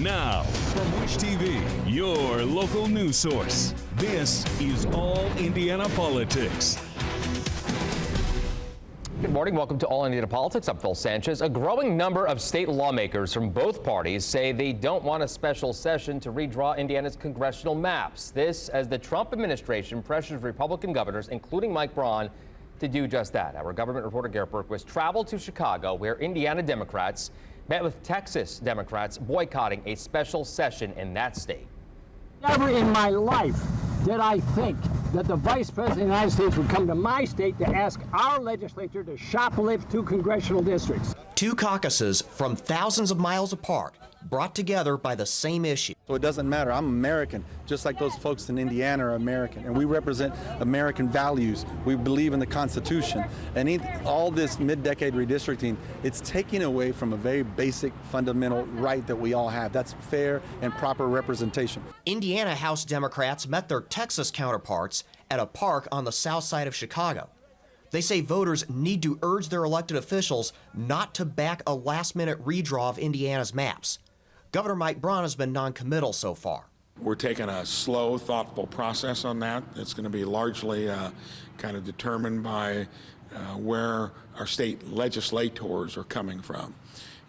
Now, from Wish TV, your local news source, this is All Indiana Politics. Good morning. Welcome to All Indiana Politics. I'm Phil Sanchez. A growing number of state lawmakers from both parties say they don't want a special session to redraw Indiana's congressional maps. This as the Trump administration pressures Republican governors, including Mike Braun, to do just that. Our government reporter Garrett Berquist traveled to Chicago, where Indiana Democrats met with Texas Democrats boycotting a special session in that state. Never in my life did I think that the Vice President of the United States would come to my state to ask our legislature to shoplift 2 congressional districts. 2 caucuses from thousands of miles apart, brought together by the same issue. So it doesn't matter. I'm American, just like those folks in Indiana are American, and we represent American values. We believe in the Constitution, and all this mid-decade redistricting, it's taking away from a very basic fundamental right that we all have. That's fair and proper representation. Indiana House Democrats met their Texas counterparts at a park on the south side of Chicago. They say voters need to urge their elected officials not to back a last-minute redraw of Indiana's maps. Governor Mike Braun has been non-committal so far. We're taking a slow, thoughtful process on that. It's going to be largely kind of determined by where our state legislators are coming from.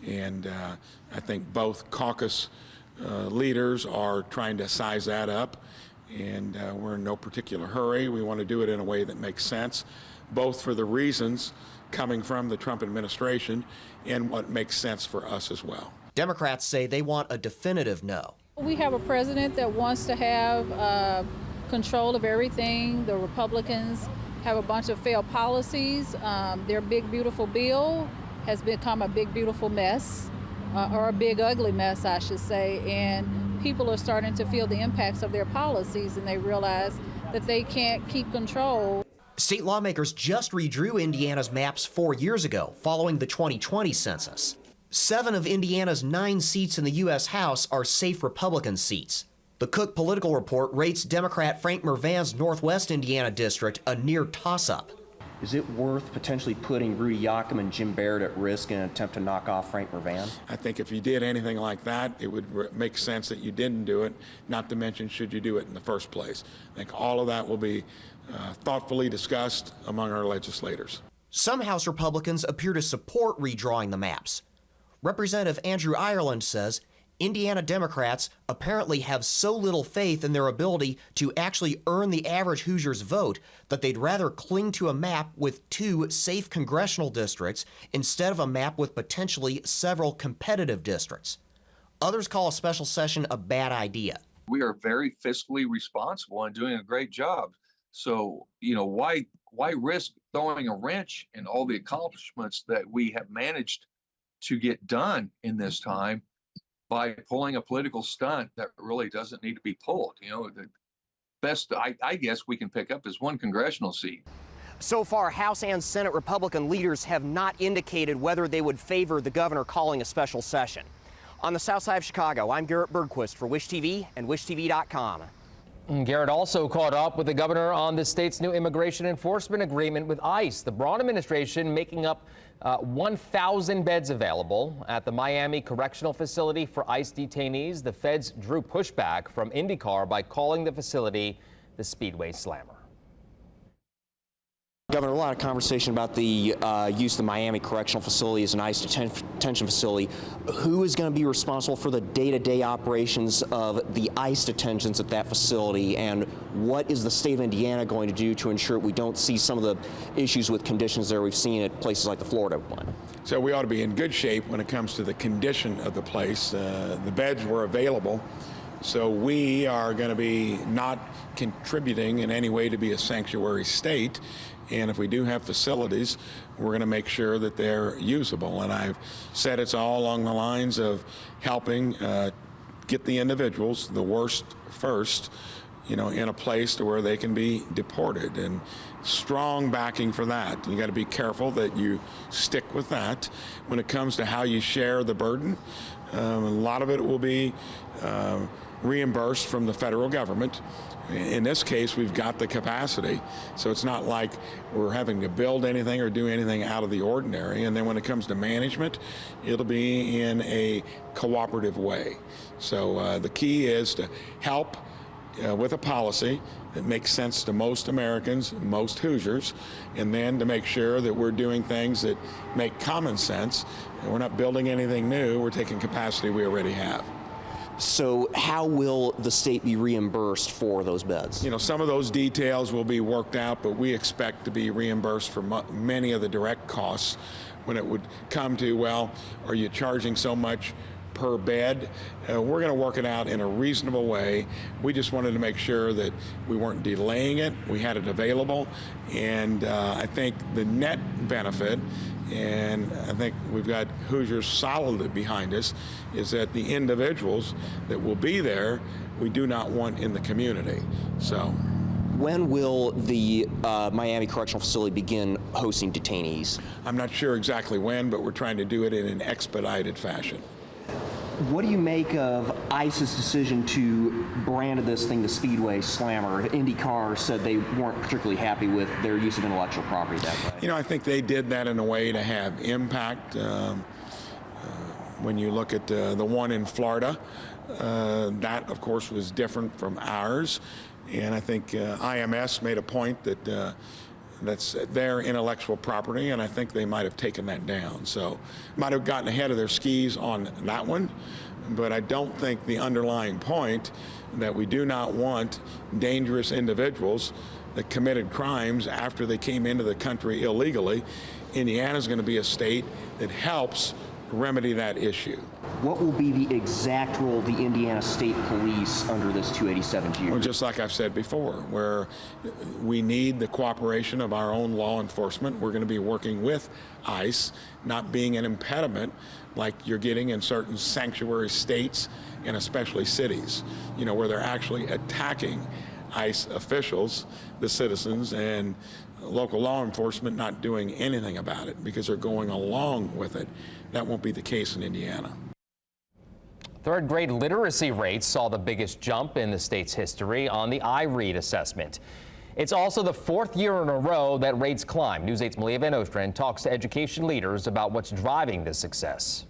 And I think both caucus leaders are trying to size that up, and we're in no particular hurry. We want to do it in a way that makes sense, both for the reasons coming from the Trump administration and what makes sense for us as well. Democrats say they want a definitive no. We have a president that wants to have control of everything. The Republicans have a bunch of failed policies. Their big, beautiful bill has become a big, beautiful mess, or a big, ugly mess, I should say. And people are starting to feel the impacts of their policies, and they realize that they can't keep control. State lawmakers just redrew Indiana's maps 4 years ago, following the 2020 census. 7 of Indiana's 9 seats in the U.S. House are safe Republican seats. The Cook Political Report rates Democrat Frank Mervan's Northwest Indiana district a near toss-up. Is it worth potentially putting Rudy Yoakum and Jim Barrett at risk in an attempt to knock off Frank Mervan? I think if you did anything like that, it would make sense that you didn't do it, not to mention should you do it in the first place. I think all of that will be thoughtfully discussed among our legislators. Some House Republicans appear to support redrawing the maps. Representative Andrew Ireland says Indiana Democrats apparently have so little faith in their ability to actually earn the average Hoosier's vote that they'd rather cling to a map with 2 safe congressional districts instead of a map with potentially several competitive districts. Others call a special session a bad idea. We are very fiscally responsible and doing a great job. So, why risk throwing a wrench in all the accomplishments that we have managed to get done in this time by pulling a political stunt that really doesn't need to be pulled? The best I guess we can pick up is 1 congressional seat. So far, House and Senate Republican leaders have not indicated whether they would favor the governor calling a special session. On the south side of Chicago, I'm Garrett Berquist for Wish TV and WishTV.com. Garrett also caught up with the governor on the state's new immigration enforcement agreement with ICE. The Braun administration making up 1,000 beds available at the Miami Correctional Facility for ICE detainees. The feds drew pushback from IndyCar by calling the facility the Speedway Slammer. Governor, a lot of conversation about the use of the Miami Correctional Facility as an ICE detention facility. Who is going to be responsible for the day-to-day operations of the ICE detentions at that facility, and what is the state of Indiana going to do to ensure we don't see some of the issues with conditions there we've seen at places like the Florida one? So we ought to be in good shape when it comes to the condition of the place. The beds were available, so we are going to be not contributing in any way to be a sanctuary state. And if we do have facilities, we're going to make sure that they're usable. And I've said it's all along the lines of helping get the individuals, the worst first, in a place to where they can be deported. And strong backing for that. You got to be careful that you stick with that. When it comes to how you share the burden, A lot of it will be reimbursed from the federal government. In this case, we've got the capacity, so it's not like we're having to build anything or do anything out of the ordinary. And then when it comes to management, it'll be in a cooperative way. So the key is to help with a policy that makes sense to most Americans, most Hoosiers, and then to make sure that we're doing things that make common sense. And we're not building anything new, we're taking capacity we already have. So how will the state be reimbursed for those beds? You know, some of those details will be worked out, but we expect to be reimbursed for many of the direct costs. When it would come to, well, are you charging so much per bed? We're going to work it out in a reasonable way. We just wanted to make sure that we weren't delaying it. We had it available, and I think the net benefit, and I think we've got Hoosiers solidly behind us, is that the individuals that will be there, we do not want in the community. So, when will the Miami Correctional Facility begin hosting detainees? I'm not sure exactly when, but we're trying to do it in an expedited fashion. What do you make of ICE's decision to brand this thing the Speedway Slammer? IndyCar said they weren't particularly happy with their use of intellectual property that way. You know, I think they did that in a way to have impact. When you look at the one in Florida, that, of course, was different from ours. And I think IMS made a point that that's their intellectual property, and I think they might have taken that down. So might have gotten ahead of their skis on that one, but I don't think the underlying point that we do not want dangerous individuals that committed crimes after they came into the country illegally. Indiana is going to be a state that helps remedy that issue. What will be the exact role of the Indiana State Police under this 287G? Well, just like I've said before, where we need the cooperation of our own law enforcement, we're going to be working with ICE, not being an impediment like you're getting in certain sanctuary states and especially cities, you know, where they're actually attacking ICE officials, the citizens, and local law enforcement not doing anything about it because they're going along with it. That won't be the case in Indiana. Third grade literacy rates saw the biggest jump in the state's history on the IREAD assessment. It's also the fourth year in a row that rates climb. News 8's Malia Van Ostrand talks to education leaders about what's driving this success.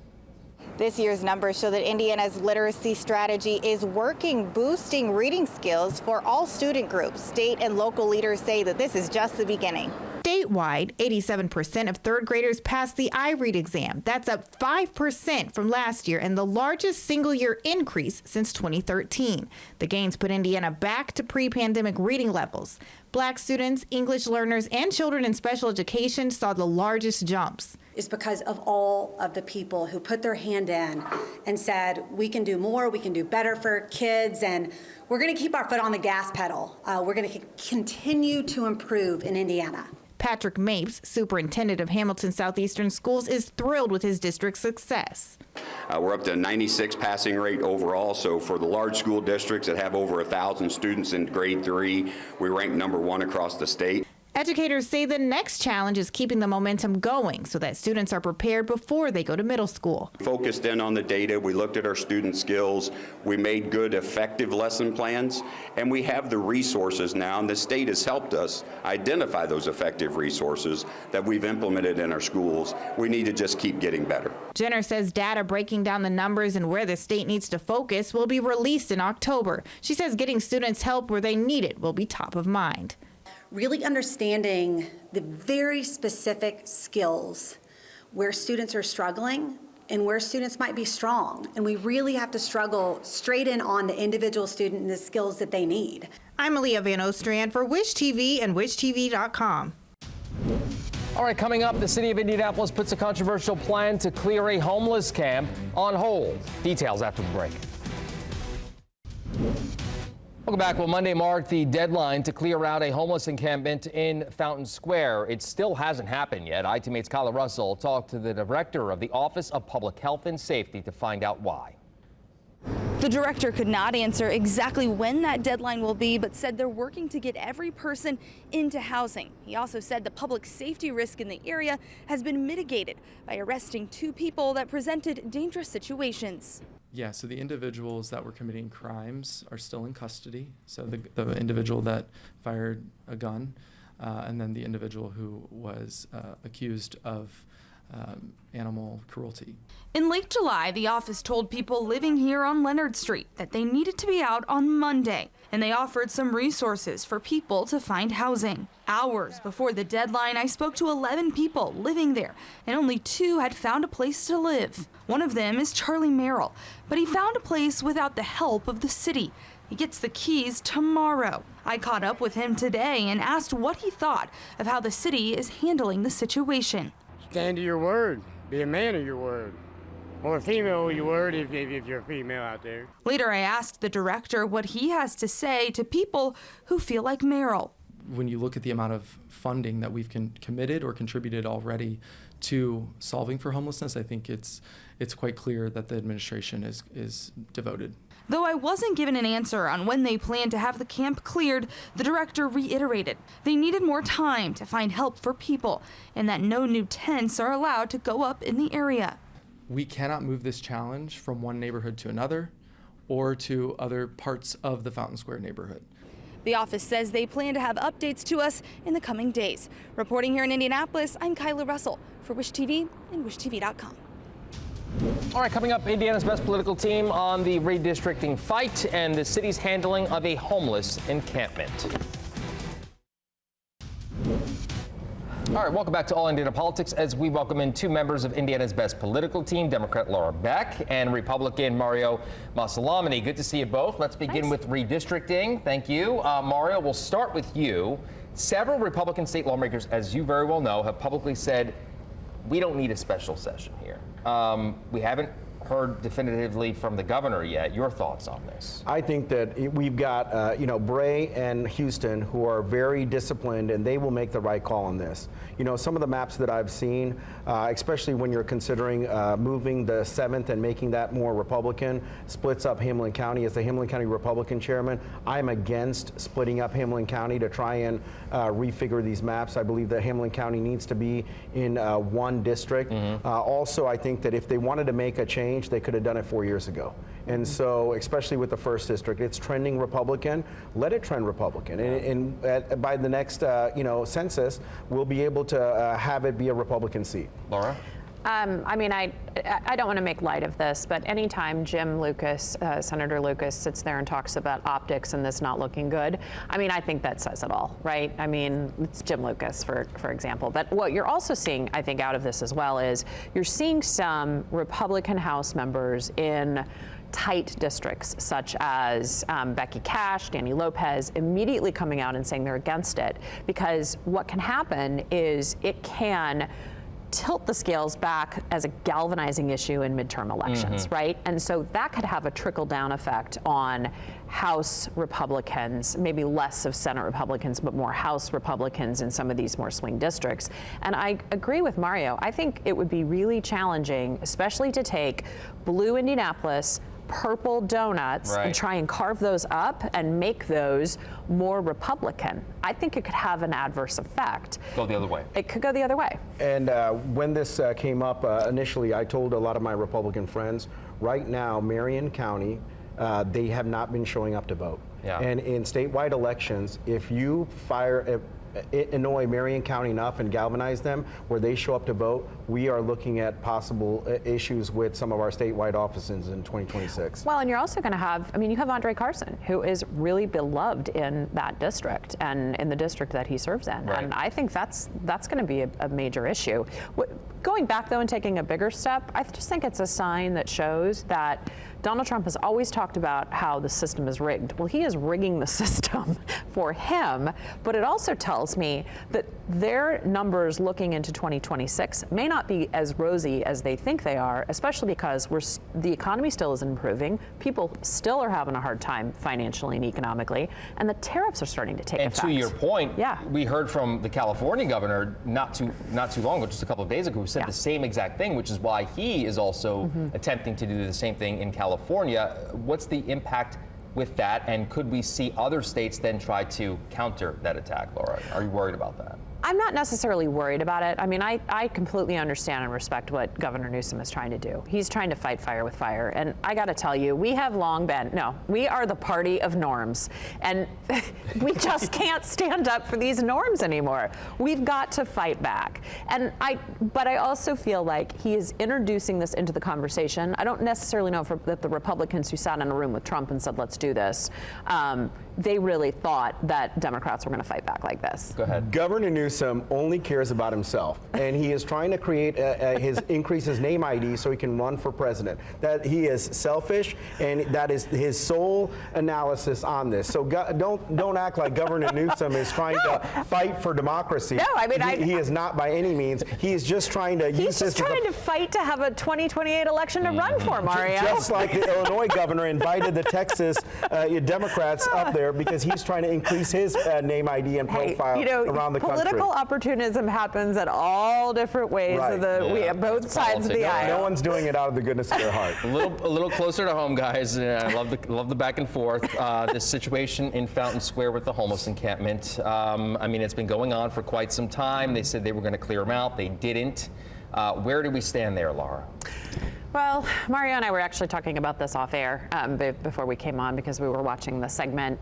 This year's numbers show that Indiana's literacy strategy is working, boosting reading skills for all student groups. State and local leaders say that this is just the beginning. Statewide, 87% of third graders passed the IREAD exam. That's up 5% from last year and the largest single-year increase since 2013. The gains put Indiana back to pre-pandemic reading levels. Black students, English learners, and children in special education saw the largest jumps. Is because of all of the people who put their hand in and said, we can do more, we can do better for kids, and we're going to keep our foot on the gas pedal. We're going to continue to improve in Indiana. Patrick Mapes, superintendent of Hamilton Southeastern Schools, is thrilled with his district's success. We're up to a 96 passing rate overall, so for the large school districts that have over 1,000 students in grade 3, we rank #1 across the state. Educators say the next challenge is keeping the momentum going so that students are prepared before they go to middle school. Focused in on the data, we looked at our student skills, we made good, effective lesson plans, and we have the resources now, and the state has helped us identify those effective resources that we've implemented in our schools. We need to just keep getting better. Jenner says data breaking down the numbers and where the state needs to focus will be released in October. She says getting students help where they need it will be top of mind. Really understanding the very specific skills where students are struggling and where students might be strong. And we really have to struggle straight in on the individual student and the skills that they need. I'm Malia Van Ostrand for Wish TV and WishTV.com. All right, coming up, the city of Indianapolis puts a controversial plan to clear a homeless camp on hold. Details after the break. Welcome back. Well, Monday marked the deadline to clear out a homeless encampment in Fountain Square. It still hasn't happened yet. ITMate's Kyla Russell talked to the director of the Office of Public Health and Safety to find out why. The director could not answer exactly when that deadline will be, but said they're working to get every person into housing. He also said the public safety risk in the area has been mitigated by arresting 2 people that presented dangerous situations. Yeah, so the individuals that were committing crimes are still in custody. So the individual that fired a gun, and then the individual who was accused of animal cruelty. In late July, the office told people living here on Leonard Street that they needed to be out on Monday, and they offered some resources for people to find housing. Hours before the deadline, I spoke to 11 people living there, and only 2 had found a place to live. One of them is Charlie Merrill, but he found a place without the help of the city. He gets the keys tomorrow. I caught up with him today and asked what he thought of how the city is handling the situation. Stand to your word. Be a man of your word. Or a female of your word if you're a female out there. Later, I asked the director what he has to say to people who feel like Merrill. When you look at the amount of funding that we've committed or contributed already to solving for homelessness, I think it's quite clear that the administration is devoted. Though I wasn't given an answer on when they plan to have the camp cleared, the director reiterated they needed more time to find help for people and that no new tents are allowed to go up in the area. We cannot move this challenge from one neighborhood to another or to other parts of the Fountain Square neighborhood. The office says they plan to have updates to us in the coming days. Reporting here in Indianapolis, I'm Kyla Russell for Wish TV and WishTV.com. All right, coming up, Indiana's best political team on the redistricting fight and the city's handling of a homeless encampment. All right, welcome back to All Indiana Politics as we welcome in 2 members of Indiana's best political team, Democrat Lara Beck and Republican Mario Massillamany. Good to see you both. Let's begin with redistricting. Thank you. Mario, we'll start with you. Several Republican state lawmakers, as you very well know, have publicly said, we don't need a special session here. We haven't heard definitively from the governor yet. Your thoughts on this? I think that we've got, Bray and Houston who are very disciplined, and they will make the right call on this. Some of the maps that I've seen, especially when you're considering moving the 7th and making that more Republican, splits up Hamilton County. As the Hamilton County Republican chairman, I'm against splitting up Hamilton County to try and refigure these maps. I believe that Hamilton County needs to be in one district. Also, I think that if they wanted to make a change, they could have done it 4 years ago. And so, especially with the 1st district, it's trending Republican. Let it trend Republican. And by the next, census, we'll be able to have it be a Republican seat. Lara? I don't want to make light of this, but anytime Jim Lucas, Senator Lucas, sits there and talks about optics and this not looking good, I think that says it all, right? It's Jim Lucas, for example. But what you're also seeing, I think, out of this as well is you're seeing some Republican House members in tight districts such as Becky Cash, Danny Lopez, immediately coming out and saying they're against it, because what can happen is it can tilt the scales back as a galvanizing issue in midterm elections, right? And so that could have a trickle-down effect on House Republicans, maybe less of Senate Republicans, but more House Republicans in some of these more swing districts. And I agree with Mario. I think it would be really challenging, especially to take blue Indianapolis, purple donuts, and try and carve those up and make those more Republican. I think it could have an adverse effect. Go the other way. It could go the other way. And when this came up initially, I told a lot of my Republican friends, right now, Marion County, they have not been showing up to vote. Yeah. And in statewide elections, if you annoy Marion County enough and galvanize them where they show up to vote, we are looking at possible issues with some of our statewide offices in 2026. Well, and you're also going to have, you have Andre Carson, who is really beloved in that district and in the district that he serves in. Right. And I think that's going to be a major issue. Going back, though, and taking a bigger step, I just think it's a sign that shows that Donald Trump has always talked about how the system is rigged. Well, he is rigging the system for him, but it also tells me that their numbers looking into 2026 may not be as rosy as they think they are, especially because the economy still isn't improving. People still are having a hard time financially and economically, and the tariffs are starting to take effect. And to your point, we heard from the California governor not too long ago, just a couple of days ago, who said the same exact thing, which is why he is also attempting to do the same thing in California. California. What's the impact with that, and could we see other states then try to counter that attack, Laura? Are you worried about that? I'm not necessarily worried about it. I mean, I completely understand and respect what Governor Newsom is trying to do. He's trying to fight fire with fire. And I got to tell you, we have long been, we are the party of norms. And we just can't stand up for these norms anymore. We've got to fight back. But I also feel like he is introducing this into the conversation. I don't necessarily know that the Republicans who sat in a room with Trump and said, let's do this, they really thought that Democrats were going to fight back like this. Go ahead. Governor Newsom only cares about himself, and he is trying to create increase his name ID so he can run for president. That he is selfish, and that is his sole analysis on this. So don't act like Governor Newsom is trying to fight for democracy. No, I mean, he is not by any means. He is just trying to use this. He's just trying to fight to have a 2028 election to run for, Mario. Just like the Illinois governor invited the Texas Democrats up there because he's trying to increase his name ID and profile around the country. Political opportunism happens at all different ways of we have both sides of the aisle. No one's doing it out of the goodness of their heart. A little closer to home, guys. I love the back and forth. This situation in Fountain Square with the homeless encampment. I mean, it's been going on for quite some time. They said they were going to clear them out. They didn't. Where do we stand there, Lara? Well, Mario and I were actually talking about this off air before we came on because we were watching the segment.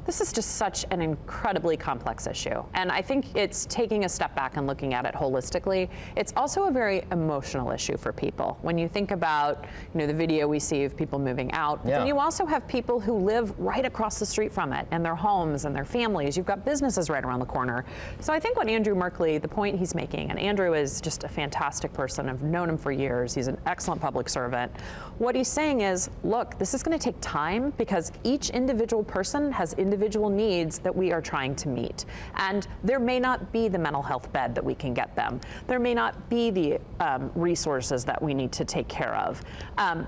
This is just such an incredibly complex issue. And I think it's taking a step back and looking at it holistically. It's also a very emotional issue for people. When you think about, the video we see of people moving out, then you also have people who live right across the street from it and their homes and their families. You've got businesses right around the corner. So I think what Andrew Merkley, the point he's making, and Andrew is just a fantastic person. I've known him for years. He's an excellent public servant. What he's saying is, look, this is going to take time because each individual person has individual needs that we are trying to meet. And there may not be the mental health bed that we can get them. There may not be the resources that we need to take care of.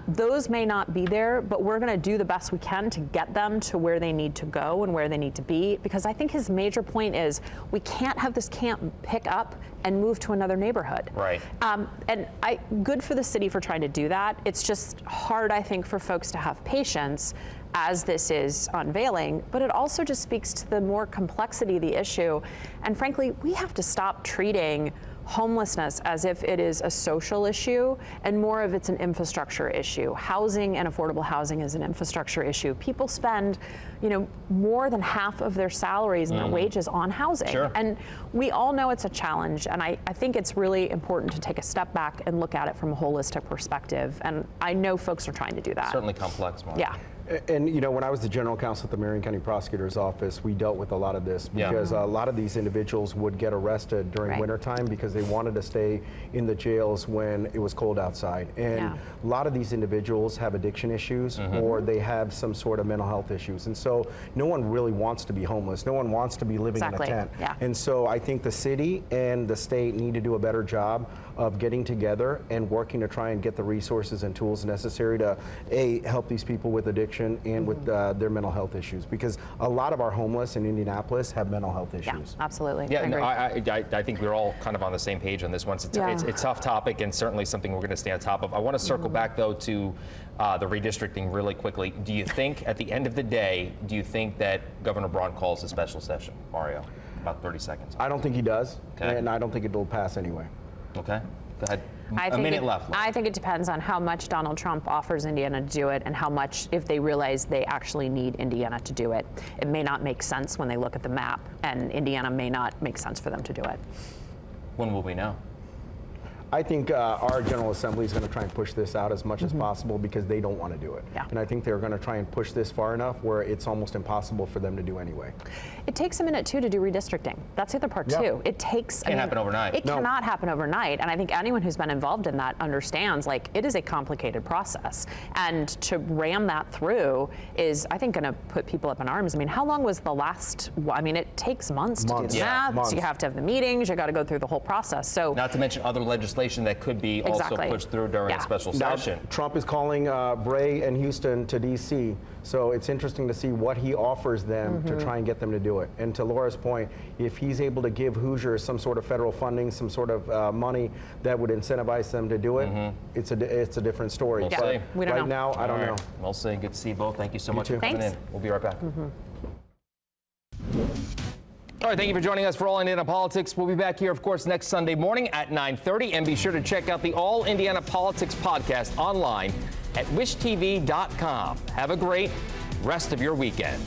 Those may not be there, but we're going to do the best we can to get them to where they need to go and where they need to be. Because I think his major point is we can't have this camp pick up and move to another neighborhood. Right. And good for the city for trying to do that. It's just hard, I think, for folks to have patience as this is unveiling, but it also just speaks to the more complexity of the issue. And frankly, we have to stop treating homelessness as if it is a social issue and more of it's an infrastructure issue. Housing and affordable housing is an infrastructure issue. People spend, more than half of their salaries and their wages on housing. Sure. And we all know it's a challenge. And I think it's really important to take a step back and look at it from a holistic perspective. And I know folks are trying to do that. Certainly complex, Mark. Yeah. And when I was the general counsel at the Marion County Prosecutor's Office, we dealt with a lot of this because a lot of these individuals would get arrested during wintertime because they wanted to stay in the jails when it was cold outside. And a lot of these individuals have addiction issues or they have some sort of mental health issues. And so no one really wants to be homeless. No one wants to be living in a tent. Yeah. And so I think the city and the state need to do a better job of getting together and working to try and get the resources and tools necessary to help these people with addiction and with their mental health issues, because a lot of our homeless in Indianapolis have mental health issues. Yeah, absolutely. Yeah, I think we're all kind of on the same page on this one. It's a tough topic and certainly something we're going to stay on top of. I want to circle back though to the redistricting really quickly. Do you think at the end of the day, that Governor Braun calls a special session, Mario? About 30 seconds. I don't think he does, and I don't think it'll pass anyway. Okay, go ahead. A minute left. I think it depends on how much Donald Trump offers Indiana to do it and how much, if they realize they actually need Indiana to do it. It may not make sense when they look at the map, and Indiana may not make sense for them to do it. When will we know? I think our General Assembly is going to try and push this out as much as possible because they don't want to do it. Yeah. And I think they're going to try and push this far enough where it's almost impossible for them to do anyway. It takes a minute, too, to do redistricting. That's the other part, too. It takes... Can't happen overnight. It cannot happen overnight. And I think anyone who's been involved in that understands, it is a complicated process. And to ram that through is, I think, going to put people up in arms. I mean, how long was the last... it takes months to do the math. You have to have the meetings. You got to go through the whole process. So... Not to mention other legislation legislation that could be also pushed through during a special session. Trump is calling Bray and Houston to D.C., so it's interesting to see what he offers them to try and get them to do it. And to Laura's point, if he's able to give Hoosiers some sort of federal funding, some sort of money that would incentivize them to do it, it's a different story. We'll see. But right now, I don't know. We'll see. Good to see you both. Thank you so much for coming Thanks. in. We'll be right back. All right, thank you for joining us for All Indiana Politics. We'll be back here, of course, next Sunday morning at 9:30. And be sure to check out the All Indiana Politics podcast online at wishtv.com. Have a great rest of your weekend.